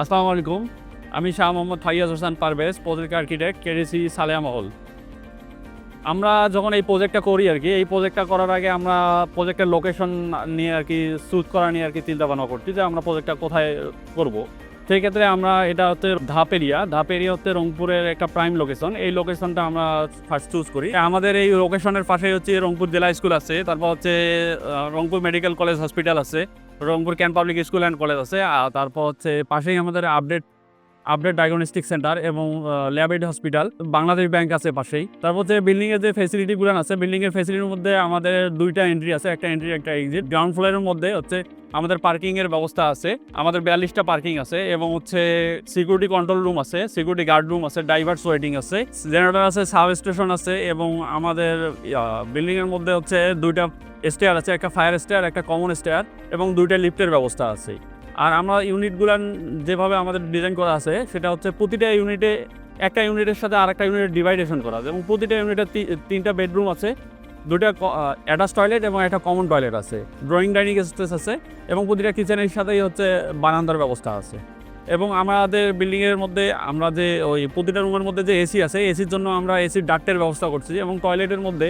আসসালামু আলাইকুম। আমি Shah Mohammad Fayaz Hossain Parvez, project architect, KDC Saleha মহল। আমরা যখন এই প্রজেক্টটা করি আরকি, এই প্রজেক্টটা করার আগে আমরা প্রজেক্টের লোকেশন নিয়ে আরকি চুজ করা নিয়ে আরকি চিন্তা-ভাবনা করছি যে আমরা প্রজেক্টটা কোথায় করব। সেই ক্ষেত্রে আমরা এটা হচ্ছে ধাপ এরিয়া। ধাপ এরিয়া হচ্ছে রংপুরের একটা প্রাইম লোকেশন। এই লোকেশনটা আমরা ফার্স্ট চুজ করি। আমাদের এই লোকেশনের পাশেই হচ্ছে রংপুর জেলা স্কুল আছে। তারপর হচ্ছে রংপুর মেডিকেল কলেজ হসপিটাল আছে। Rangpur can't public school and college আছে। তারপর হচ্ছে পাশেই আমাদের আপডেট আপডেট ডায়াগনস্টিক সেন্টার এবং ল্যাবেড হসপিটাল, বাংলাদেশ ব্যাংক আছে পাশেই। তারপর যে বিল্ডিংয়ের যে ফ্যাসিলিটিগুলো আছে, বিল্ডিংয়ের ফ্যাসিলিটির মধ্যে আমাদের 2টা এন্ট্রি আছে, একটা এন্ট্রি একটা এক্সিট। গ্রাউন্ড ফ্লোরের মধ্যে হচ্ছে আমাদের পার্কিংয়ের ব্যবস্থা আছে, আমাদের 42টা পার্কিং আছে এবং হচ্ছে সিকিউরিটি কন্ট্রোল রুম আছে, সিকিউরিটি গার্ড রুম আছে, ডাইভার্স ওয়েটিং আছে, জেনারেটর আছে, সাব স্টেশন আছে এবং আমাদের বিল্ডিংয়ের মধ্যে হচ্ছে 2টা স্টেয়ার আছে, একটা ফায়ার স্টেয়ার, একটা কমন স্টেয়ার এবং 2টা লিফটের ব্যবস্থা আছে। আর আমরা ইউনিটগুলান যেভাবে আমাদের ডিজাইন করা আছে সেটা হচ্ছে প্রতিটা ইউনিটে একটা ইউনিটের সাথে আরেকটা ইউনিটের ডিভাইডেশন করা আছে এবং প্রতিটা ইউনিটে 3টা বেডরুম আছে, 2টা অ্যাটাচ টয়লেট এবং একটা কমন টয়লেট আছে, ড্রয়িং ডাইনিং স্পেস আছে এবং প্রতিটা কিচেনের সাথেই হচ্ছে বারান্দার ব্যবস্থা আছে। এবং আমাদের বিল্ডিংয়ের মধ্যে আমরা যে ওই প্রতিটা রুমের মধ্যে যে এসি আছে, এসির জন্য আমরা এসির ডাক্টের ব্যবস্থা করছি এবং টয়লেটের মধ্যে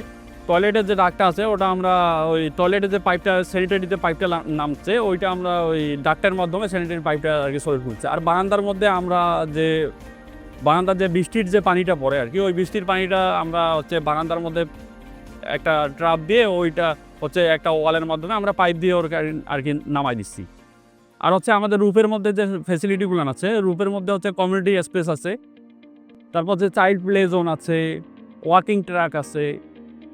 টয়লেটের যে ডাক্টটা আছে ওটা আমরা ওই টয়লেটের যে পাইপটা স্যানিটারিতে পাইপটা নামছে ওইটা আমরা ওই ডাক্টের মাধ্যমে স্যানিটারি পাইপটা আর কি সরিয়ে তুলছি। আর বারান্দার মধ্যে আমরা যে বারান্দার যে বৃষ্টির যে পানিটা পড়ে আর কি, ওই বৃষ্টির পানিটা আমরা হচ্ছে বারান্দার মধ্যে একটা ট্রাপ দিয়ে ওইটা হচ্ছে একটা ওয়ালের মাধ্যমে আমরা পাইপ দিয়ে ওর আর কি নামাই দিচ্ছি। আর হচ্ছে আমাদের রুফের মধ্যে যে ফ্যাসিলিটিগুলো আছে, রুফের মধ্যে হচ্ছে কমিউনিটি স্পেস আছে, তারপর হচ্ছে চাইল্ড প্লে জোন আছে, ওয়াকিং ট্র্যাক আছে,